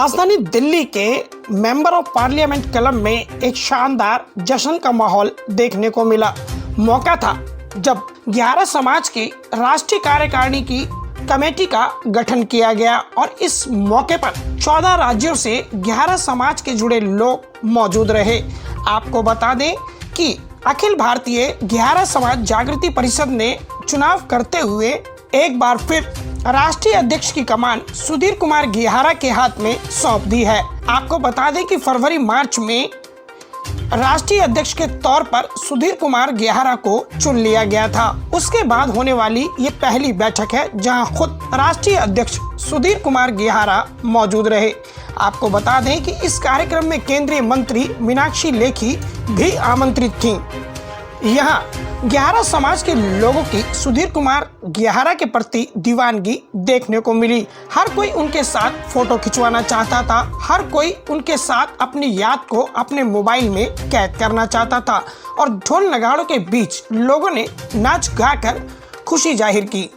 राजधानी दिल्ली के member of parliament club में एक शानदार जश्न का माहौल देखने को मिला। मौका था जब 11 समाज की राष्ट्रीय कार्यकारिणी की कमेटी का गठन किया गया और इस मौके पर 14 राज्यों से 11 समाज के जुड़े लोग मौजूद रहे। आपको बता दें कि अखिल भारतीय 11 समाज जागृति परिषद ने चुनाव करते हुए एक बार फिर राष्ट्रीय अध्यक्ष की कमान सुधीर कुमार गेहारा के हाथ में सौंप दी है। आपको बता दें कि फरवरी मार्च में राष्ट्रीय अध्यक्ष के तौर पर सुधीर कुमार गेहारा को चुन लिया गया था। उसके बाद होने वाली ये पहली बैठक है जहां खुद राष्ट्रीय अध्यक्ष सुधीर कुमार गेहारा मौजूद रहे। आपको बता दें कि इस कार्यक्रम में केंद्रीय मंत्री मीनाक्षी लेखी भी आमंत्रित थीं। यहाँ 11 समाज के लोगों की सुधीर कुमार गेहारा के प्रति दीवानगी देखने को मिली। हर कोई उनके साथ फोटो खिंचवाना चाहता था, हर कोई उनके साथ अपनी याद को अपने मोबाइल में कैद करना चाहता था और ढोल नगाड़ों के बीच लोगों ने नाच गाकर खुशी जाहिर की।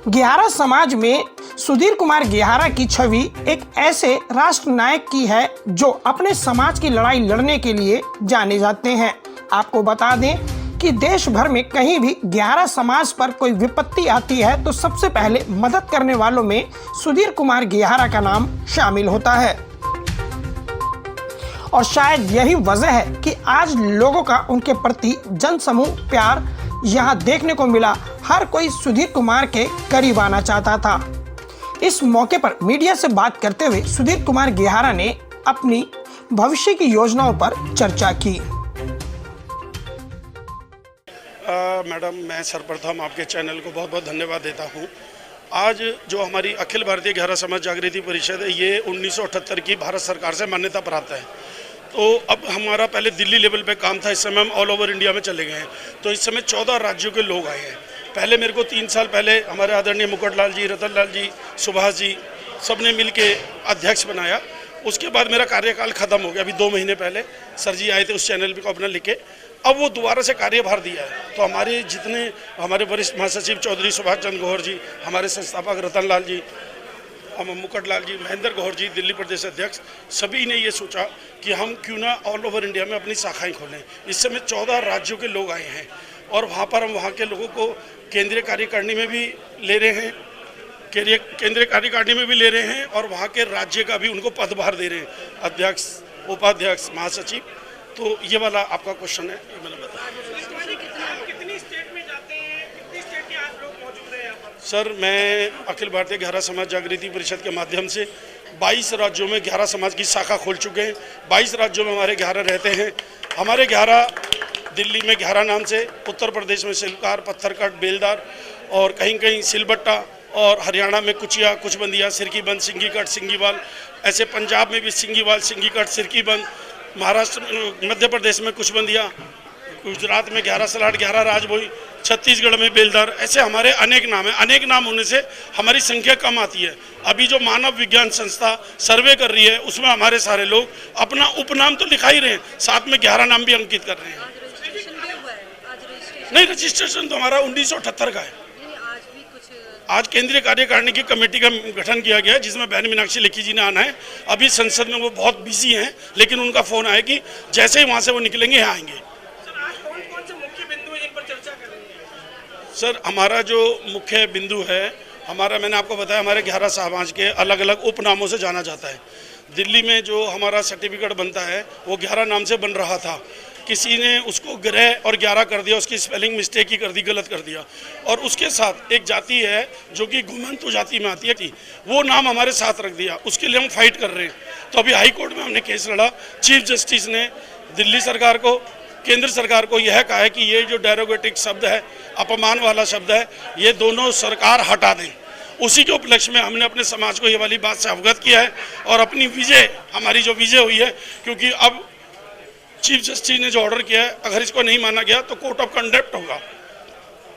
गेहारा समाज में सुधीर कुमार गेहारा की छवि एक ऐसे राष्ट्र नायक की है जो अपने समाज की लड़ाई लड़ने के लिए जाने जाते हैं। आपको बता दें कि देश भर में कहीं भी गेहारा समाज पर कोई विपत्ति आती है तो सबसे पहले मदद करने वालों में सुधीर कुमार गेहारा का नाम शामिल होता है। और शायद यही वजह है कि आज लोगों का उनके प्रति जनसमूह प्यार यहाँ देखने को मिला। हर कोई सुधीर कुमार के करीब आना चाहता था। इस मौके पर मीडिया से बात करते हुए सुधीर कुमार गेहारा ने अपनी भविष्य की योजनाओं पर चर्चा की। मैडम, मैं सर्वप्रथम आपके चैनल को बहुत बहुत धन्यवाद देता हूँ। आज जो हमारी अखिल भारतीय 11 समाज जागृति परिषद है, ये 1978 की भारत सरकार से मान्यता प्राप्त है। तो अब हमारा पहले दिल्ली लेवल पे काम था, इस समय हम ऑल ओवर इंडिया में चले गए हैं। तो इस समय 14 राज्यों के लोग आए हैं। पहले मेरे को 3 साल पहले हमारे आदरणीय मुकुट लाल जी, रतन लाल जी, सुभाष जी सब ने मिल के अध्यक्ष बनाया। उसके बाद मेरा कार्यकाल ख़त्म हो गया। अभी 2 महीने पहले सर जी आए थे उस चैनल को अपना लिख के, अब वो दोबारा से कार्यभार दिया है। तो हमारे जितने हमारे वरिष्ठ महासचिव चौधरी सुभाष चंद्र गौहर जी, हमारे संस्थापक रतन लाल जी, मुकुट लाल जी, महेंद्र गौहर जी, दिल्ली प्रदेश अध्यक्ष, सभी ने ये सोचा कि हम क्यों ना ऑल ओवर इंडिया में अपनी शाखाएं खोलें। इस समय 14 राज्यों के लोग आए हैं और वहाँ पर हम वहाँ के लोगों को केंद्रीय कार्यकारिणी में भी ले रहे हैं, केंद्रीय कार्यकारिणी में भी ले रहे हैं और वहाँ के राज्य का भी उनको पदभार दे रहे हैं, अध्यक्ष, उपाध्यक्ष, महासचिव। तो ये वाला आपका क्वेश्चन है, ये मैंने बताया। कितनी स्टेट में जाते हैं, कितनी स्टेट के आज लोग मौजूद हैं यहाँ पर? सर, मैं अखिल भारतीय 11 समाज जागृति परिषद के माध्यम से 22 राज्यों में 11 समाज की शाखा खोल चुके हैं। 22 राज्यों में हमारे 11 रहते हैं। हमारे 11 दिल्ली में 11 नाम से, उत्तर प्रदेश में सिलकार, पत्थरकट, बेलदार और कहीं कहीं सिलबट्टा, और हरियाणा में कुचिया, कुचबंदिया, सिरकीबंद, सिंगीकट, सिंगीवाल, ऐसे पंजाब में भी सिंगीवाल, सिंगीकट, सिरकीबंद, महाराष्ट्र, मध्य प्रदेश में कुचबंदिया, गुजरात में 11 सलाट, 11 राजभोई, छत्तीसगढ़ में बेलदार, ऐसे हमारे अनेक नाम हैं। अनेक नाम होने से हमारी संख्या कम आती है। अभी जो मानव विज्ञान संस्था सर्वे कर रही है उसमें हमारे सारे लोग अपना उपनाम तो लिखा ही रहे हैं, साथ में 11 नाम भी अंकित कर रहे हैं। नहीं, रजिस्ट्रेशन तो हमारा 1978 का है। आज केंद्रीय कार्यकारिणी की कमेटी का गठन किया गया है जिसमें बहन मीनाक्षी लेखी जी ने आना है। अभी संसद में वो बहुत बिजी हैं, लेकिन उनका फोन आया कि जैसे ही वहाँ से वो निकलेंगे यहाँ आएंगे। कौन से मुख्य बिंदु इन पर चर्चा करेंगे? सर, हमारा जो मुख्य बिंदु है, मैंने आपको बताया, हमारे 11 समाज के अलग अलग उपनामों से जाना जाता है। दिल्ली में जो हमारा सर्टिफिकेट बनता है वो 11 नाम से बन रहा था किसी ने उसको ग्रह और 11 कर दिया, उसकी स्पेलिंग मिस्टेक ही कर दी, गलत कर दिया। और उसके साथ एक जाति है जो कि घुमंतु जाति में आती है, वो नाम हमारे साथ रख दिया, उसके लिए हम फाइट कर रहे हैं। तो अभी हाई कोर्ट में हमने केस लड़ा। चीफ जस्टिस ने दिल्ली सरकार को, केंद्र सरकार को यह कहा है कि ये जो डेरोगेटिव शब्द है, अपमान वाला शब्द है, ये दोनों सरकार हटा दें। उसी के उपलक्ष्य में हमने अपने समाज को ये वाली बात से अवगत किया है और अपनी विजय, हमारी जो विजय हुई है, क्योंकि अब चीफ जस्टिस ने जो ऑर्डर किया है, अगर इसको नहीं माना गया तो कोर्ट ऑफ कंडक्ट होगा।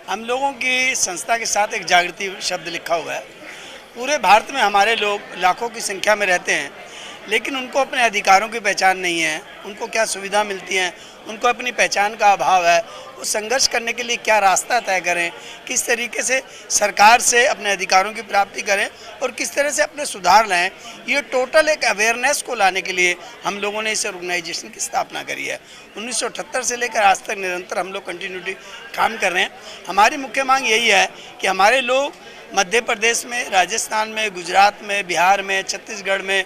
हम लोगों की संस्था के साथ एक जागृति शब्द लिखा हुआ है। पूरे भारत में हमारे लोग लाखों की संख्या में रहते हैं, लेकिन उनको अपने अधिकारों की पहचान नहीं है, उनको क्या सुविधा मिलती हैं, उनको अपनी पहचान का अभाव है। वो संघर्ष करने के लिए क्या रास्ता तय करें, किस तरीके से सरकार से अपने अधिकारों की प्राप्ति करें और किस तरह से अपने सुधार लाएं, ये टोटल एक अवेयरनेस को लाने के लिए हम लोगों ने इस ऑर्गेनाइजेशन की स्थापना करी है। 1978 से लेकर आज तक निरंतर हम लोग कंटिन्यूटी काम कर रहे हैं। हमारी मुख्य मांग यही है कि हमारे लोग मध्य प्रदेश में, राजस्थान में, गुजरात में, बिहार में, छत्तीसगढ़ में,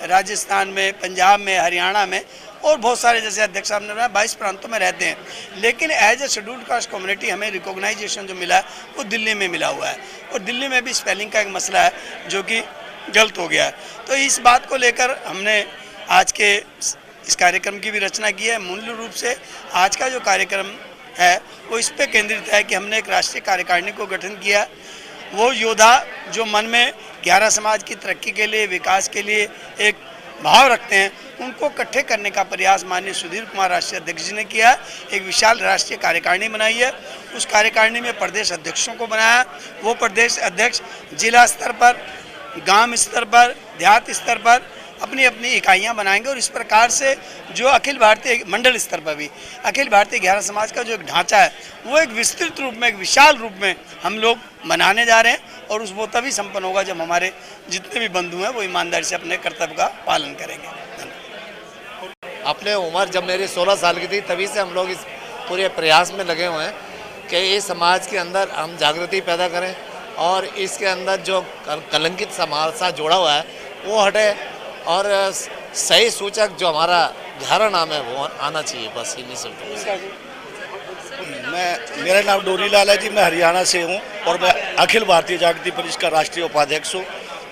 राजस्थान में, पंजाब में, हरियाणा में और बहुत सारे, जैसे अध्यक्ष साहब ने बताया, 22 प्रांतों में रहते हैं। लेकिन as a scheduled caste community हमें रिकॉग्नाइजेशन जो मिला है वो दिल्ली में मिला हुआ है और दिल्ली में भी स्पेलिंग का एक मसला है जो कि गलत हो गया है। तो इस बात को लेकर हमने आज के इस कार्यक्रम की भी रचना की है। मूल रूप से आज का जो कार्यक्रम है वो इस पर केंद्रित है कि हमने एक राष्ट्रीय कार्यकारिणी को गठन किया। वो योद्धा जो मन में 11 समाज की तरक्की के लिए, विकास के लिए एक भाव रखते हैं, उनको इकट्ठे करने का प्रयास माननीय सुधीर कुमार राष्ट्रीय अध्यक्ष जी ने किया है। एक विशाल राष्ट्रीय कार्यकारिणी बनाई है। उस कार्यकारिणी में प्रदेश अध्यक्षों को बनाया। वो प्रदेश अध्यक्ष जिला स्तर पर, गांव स्तर पर, देहात स्तर पर अपनी अपनी इकाइयां बनाएंगे और इस प्रकार से जो अखिल भारतीय मंडल स्तर पर भी अखिल भारतीय 11 समाज का जो एक ढांचा है वो एक विस्तृत रूप में, एक विशाल रूप में हम लोग बनाने जा रहे हैं। और उस वो तभी संपन्न होगा जब हमारे जितने भी बंधु हैं वो ईमानदारी से अपने कर्तव्य का पालन करेंगे। अपने उम्र जब मेरी 16 साल की थी, तभी से हम लोग इस पूरे प्रयास में लगे हुए हैं कि इस समाज के अंदर हम जागृति पैदा करें और इसके अंदर जो कलंकित समाज साथ जोड़ा हुआ है वो हटे और सही सूचक जो हमारा 11 नाम है वो आना चाहिए। बस इन्हीं सब। मेरा नाम डोरी लाल है जी, मैं हरियाणा से हूँ और मैं अखिल भारतीय जागृति परिषद का राष्ट्रीय उपाध्यक्ष हूँ।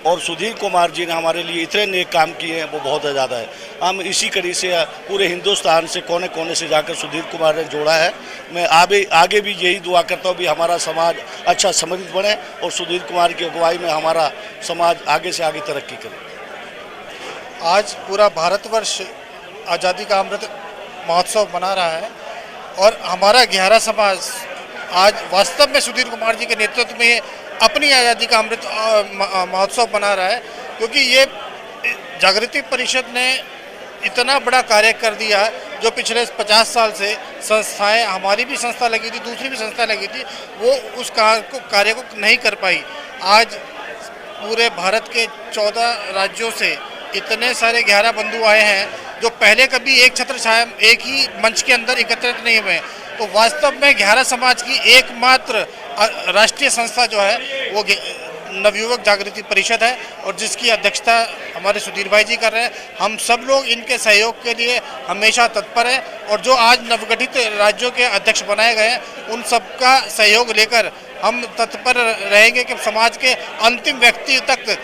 और सुधीर कुमार जी ने हमारे लिए इतने नेक काम किए हैं, वो बहुत ज़्यादा है। हम इसी कड़ी से पूरे हिंदुस्तान से कोने कोने से जाकर सुधीर कुमार ने जोड़ा है। मैं आगे भी यही दुआ करता हूँ भी हमारा समाज अच्छा समृद्ध बने और सुधीर कुमार की अगुवाई में हमारा समाज आगे से आगे तरक्की करे। आज पूरा भारतवर्ष आज़ादी का अमृत महोत्सव मना रहा है और हमारा 11 समाज आज वास्तव में सुधीर कुमार जी के नेतृत्व में अपनी आज़ादी का अमृत महोत्सव मना रहा है, क्योंकि ये जागृति परिषद ने इतना बड़ा कार्य कर दिया जो पिछले 50 साल से संस्थाएं, हमारी भी संस्था लगी थी, दूसरी भी संस्था लगी थी, वो उस कार्य को नहीं कर पाई। आज पूरे भारत के 14 राज्यों से इतने सारे 11 बंधु आए हैं जो पहले कभी एक छत्र छाया, एक ही मंच के अंदर एकत्रित नहीं हुए। तो वास्तव में 11 समाज की एकमात्र राष्ट्रीय संस्था जो है वो नवयुवक जागृति परिषद है और जिसकी अध्यक्षता हमारे सुधीर भाई जी कर रहे हैं। हम सब लोग इनके सहयोग के लिए हमेशा तत्पर हैं और जो आज नवगठित राज्यों के अध्यक्ष बनाए गए हैं उन सबका सहयोग लेकर हम तत्पर रहेंगे कि समाज के अंतिम व्यक्ति तक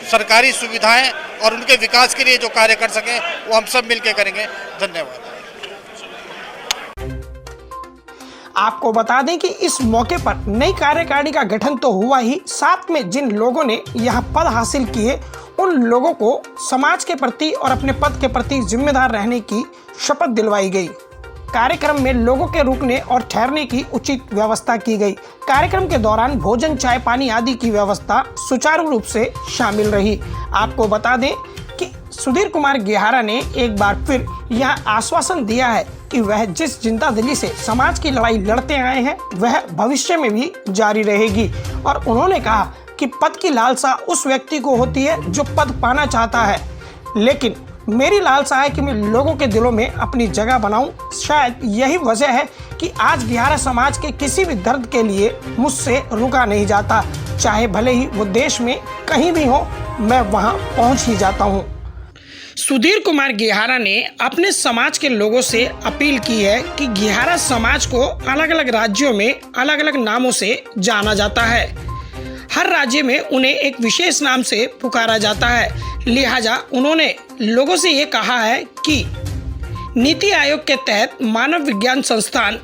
सरकारी सुविधाएं और उनके विकास के लिए जो कार्य कर सकें वो हम सब मिलकर करेंगे। धन्यवाद। आपको बता दें कि इस मौके पर नई कार्यकारिणी का गठन तो हुआ ही, साथ में जिन लोगों ने यह पद हासिल किए उन लोगों को समाज के प्रति और अपने पद के प्रति जिम्मेदार रहने की शपथ दिलवाई गई। कार्यक्रम में लोगों के रुकने और ठहरने की उचित व्यवस्था की गई। कार्यक्रम के दौरान भोजन, चाय, पानी आदि की व्यवस्था सुचारू रूप से शामिल रही। आपको बता दें कि सुधीर कुमार गेहारा ने एक बार फिर यह आश्वासन दिया है कि वह जिस जिंदादिली से समाज की लड़ाई लड़ते आए हैं वह भविष्य में भी जारी रहेगी। और उन्होंने कहा कि पद की लालसा उस व्यक्ति को होती है जो पद पाना चाहता है, लेकिन मेरी लालसा है कि मैं लोगों के दिलों में अपनी जगह बनाऊं। शायद यही वजह है कि आज 11 समाज के किसी भी दर्द के लिए मुझसे रुका नहीं जाता। चाहे भले ही वो देश में कहीं भी हो, मैं वहां पहुंच ही जाता हूं। सुधीर कुमार घेहारा ने अपने समाज के लोगों से अपील की है कि घेहारा समाज को अलग अलग राज्यों में अलग अलग नामों से जाना जाता है। हर राज्य में उन्हें एक विशेष नाम से पुकारा जाता है। लिहाजा उन्होंने लोगों से ये कहा है कि नीति आयोग के तहत मानव विज्ञान संस्थान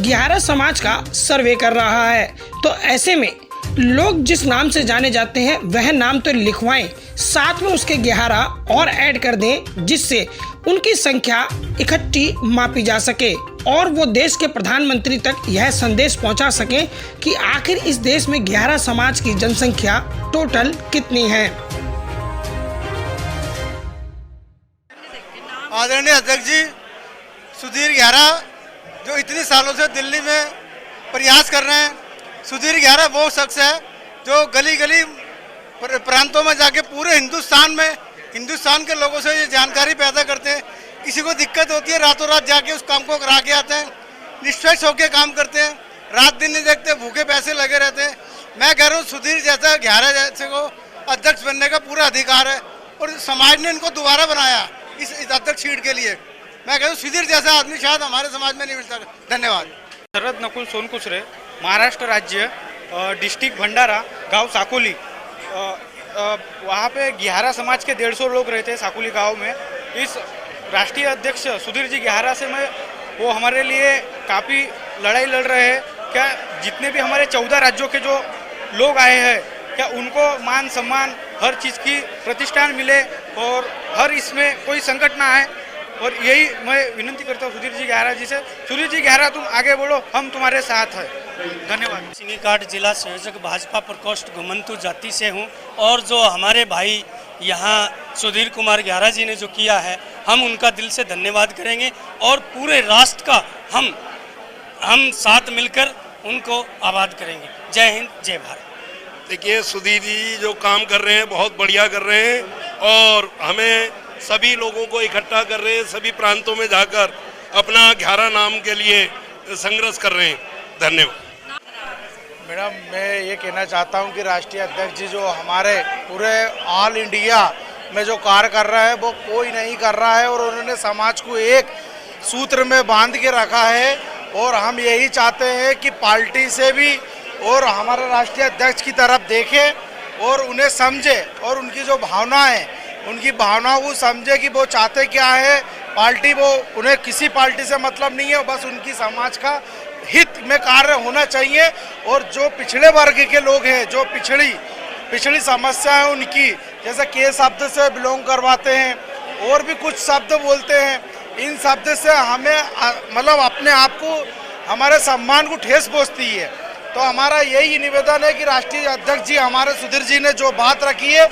घेहारा समाज का सर्वे कर रहा है, तो ऐसे में लोग जिस नाम से जाने जाते हैं वह नाम तो लिखवाएं, साथ में उसके घेहारा और ऐड कर दें, जिससे उनकी संख्या इकट्ठी मापी जा सके और वो देश के प्रधानमंत्री तक यह संदेश पहुंचा सके कि आखिर इस देश में घेहारा समाज की जनसंख्या टोटल कितनी है। आदरणीय अध्यक्ष जी, सुधीर घेहारा जो इतने सालों से दिल्ली में प्रयास कर रहे हैं, सुधीर घेहारा वो शख्स है जो गली गली प्रांतों में जाके पूरे हिंदुस्तान के लोगों से ये जानकारी पैदा करते हैं। किसी को दिक्कत होती है, रातों रात जाके उस काम को करा के आते हैं, निष्पक्ष होकर काम करते हैं, रात दिन नहीं देखते, भूखे पैसे लगे रहते हैं। मैं कह रहा हूँ सुधीर जैसा घेहारा जैसे को अध्यक्ष बनने का पूरा अधिकार है और समाज ने इनको दोबारा बनाया इस अध्यक्ष सीट के लिए। मैं कह रहा हूँ सुधीर जैसा आदमी शायद हमारे समाज में नहीं मिलता। धन्यवाद। शरद नकुल सोनकुसरे, महाराष्ट्र राज्य, डिस्ट्रिक्ट भंडारा, गांव साकोली। वहाँ पे घेहारा समाज के 150 लोग रहते हैं साकोली गांव में। इस राष्ट्रीय अध्यक्ष सुधीर जी घेहारा से वो हमारे लिए काफ़ी लड़ाई लड़ रहे हैं। क्या जितने भी हमारे 14 राज्यों के जो लोग आए हैं, क्या उनको मान सम्मान हर चीज़ की प्रतिष्ठान मिले और हर इसमें कोई संकट ना आए। और यही मैं विनती करता हूँ सुधीर जी घेहारा जी से, सुधीर जी घेहारा तुम आगे बढ़ो, हम तुम्हारे साथ हैं। धन्यवाद। सिंगीघाट जिला संयोजक भाजपा प्रकोष्ठ घुमंतु जाति से हूँ और जो हमारे भाई यहाँ सुधीर कुमार घेहारा जी ने जो किया है, हम उनका दिल से धन्यवाद करेंगे और पूरे राष्ट्र का हम साथ मिलकर उनको आबाद करेंगे। जय हिंद, जय भारत। देखिए, सुधीर जी जो काम कर रहे हैं बहुत बढ़िया कर रहे हैं और हमें सभी लोगों को इकट्ठा कर रहे हैं, सभी प्रांतों में जाकर अपना घेहारा नाम के लिए संघर्ष कर रहे हैं। धन्यवाद। मैडम, मैं ये कहना चाहता हूँ कि राष्ट्रीय अध्यक्ष जी जो हमारे पूरे ऑल इंडिया में जो कार्य कर रहा है वो कोई नहीं कर रहा है और उन्होंने समाज को एक सूत्र में बांध के रखा है। और हम यही चाहते हैं कि पार्टी से भी और हमारे राष्ट्रीय अध्यक्ष की तरफ देखें और उन्हें समझे और उनकी जो भावनाएं, उनकी भावनाओं को समझे कि वो चाहते क्या है। पार्टी वो उन्हें किसी पार्टी से मतलब नहीं है, बस उनकी समाज का हित में कार्य होना चाहिए। और जो पिछड़े वर्ग के लोग हैं, जो पिछड़ी समस्या है उनकी, जैसे के शब्द से बिलोंग करवाते हैं और भी कुछ शब्द बोलते हैं, इन शब्द से हमें मतलब अपने आप को, हमारे सम्मान को ठेस पहुँचती है। तो हमारा यही निवेदन है कि राष्ट्रीय अध्यक्ष जी हमारे सुधीर जी ने जो बात रखी है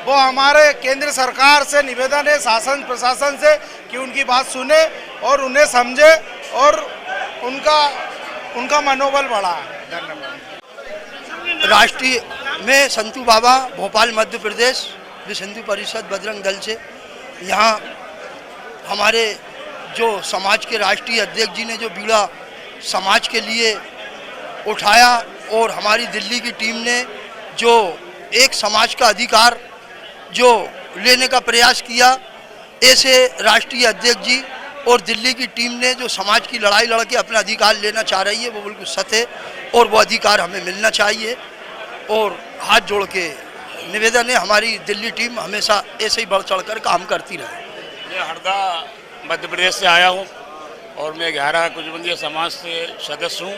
वो हमारे केंद्र सरकार से निवेदन है, शासन प्रशासन से, कि उनकी बात सुने और उन्हें समझे और उनका मनोबल बढ़ाए। धन्यवाद। राष्ट्रीय में संतू बाबा, भोपाल मध्य प्रदेश, विश्व हिंदू परिषद बजरंग दल से। यहाँ हमारे जो समाज के राष्ट्रीय अध्यक्ष जी ने जो बीड़ा समाज के लिए उठाया और हमारी दिल्ली की टीम ने जो एक समाज का अधिकार जो लेने का प्रयास किया, ऐसे राष्ट्रीय अध्यक्ष जी और दिल्ली की टीम ने जो समाज की लड़ाई लड़ के अपना अधिकार लेना चाह रही है वो बिल्कुल सत्य है और वो अधिकार हमें मिलना चाहिए। और हाथ जोड़ के निवेदन है, हमारी दिल्ली टीम हमेशा ऐसे ही बढ़ चढ़ कर काम करती रहे। मैं हरदा मध्य प्रदेश से आया हूँ और मैं घेहारा कुचबंदिया समाज से सदस्य हूँ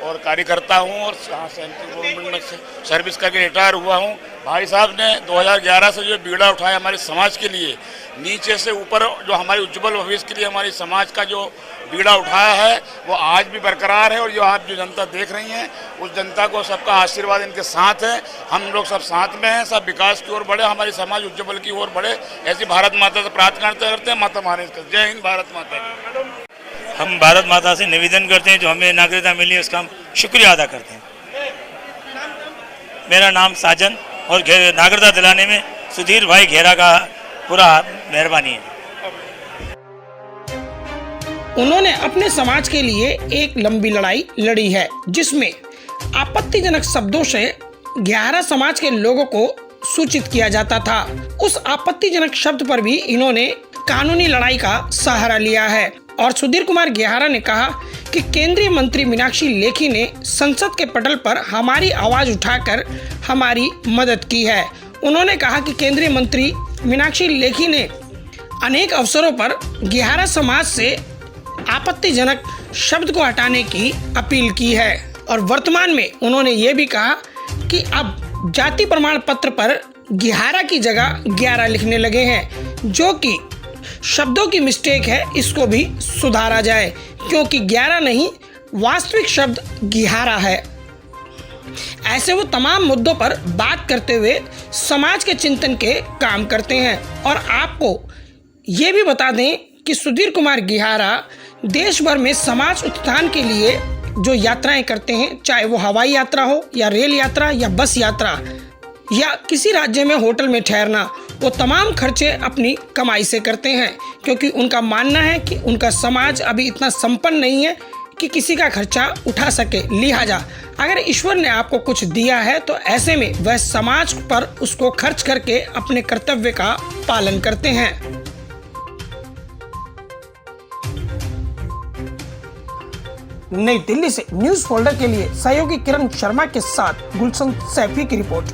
और कार्यकर्ता हूँ और यहाँ सेंट्रल गवर्नमेंट में से सर्विस करके रिटायर हुआ हूँ। भाई साहब ने 2011 से जो बीड़ा उठाया हमारे समाज के लिए, नीचे से ऊपर जो हमारे उज्जवल भविष्य के लिए हमारी समाज का जो बीड़ा उठाया है वो आज भी बरकरार है। और जो आप जो जनता देख रही हैं उस जनता को सबका आशीर्वाद इनके साथ है। हम लोग सब साथ में हैं, सब विकास की ओर बढ़े, हमारी समाज उज्जवल की ओर बढ़े, ऐसी भारत माता से प्रार्थना करते हैं। माता महाराज का जय हिंद, भारत माता। हम भारत माता से निवेदन करते हैं जो हमें नागरिकता मिली उसका हम शुक्रिया अदा करते हैं। मेरा नाम साजन और नागरिकता दिलाने में सुधीर भाई घेहारा का पूरा मेहरबानी है। उन्होंने अपने समाज के लिए एक लंबी लड़ाई लड़ी है जिसमें आपत्तिजनक शब्दों से घेहारा समाज के लोगों को सूचित किया जाता था। उस आपत्तिजनक शब्द पर भी इन्होंने कानूनी लड़ाई का सहारा लिया है और सुधीर कुमार गेहारा ने कहा कि केंद्रीय मंत्री मीनाक्षी लेखी ने संसद के पटल पर हमारी आवाज उठाकर हमारी मदद की है। उन्होंने कहा कि केंद्रीय मंत्री मीनाक्षी लेखी ने अनेक अवसरों पर गेहारा समाज से आपत्तिजनक शब्द को हटाने की अपील की है और वर्तमान में उन्होंने ये भी कहा कि अब जाति प्रमाण पत्र पर गेहारा की जगह 11 लिखने लगे हैं, जो कि शब्दों की मिस्टेक है, इसको भी सुधारा जाए क्योंकि 11 नहीं वास्तविक शब्द गेहारा है। ऐसे वो तमाम मुद्दों पर बात करते हुए समाज के चिंतन के काम करते हैं और आपको ये भी बता दें कि सुधीर कुमार गेहारा देश भर में समाज उत्थान के लिए जो यात्राएं करते हैं, चाहे वो हवाई यात्रा हो या रेल यात्रा या बस यात्रा या किसी राज्य में होटल में ठहरना, वो तमाम खर्चे अपनी कमाई से करते हैं क्योंकि उनका मानना है कि उनका समाज अभी इतना संपन्न नहीं है कि किसी का खर्चा उठा सके। लिहाजा अगर ईश्वर ने आपको कुछ दिया है तो ऐसे में वह समाज पर उसको खर्च करके अपने कर्तव्य का पालन करते हैं। नई दिल्ली से न्यूज फोल्डर के लिए सहयोगी किरण शर्मा के साथ गुलशन सैफी की रिपोर्ट।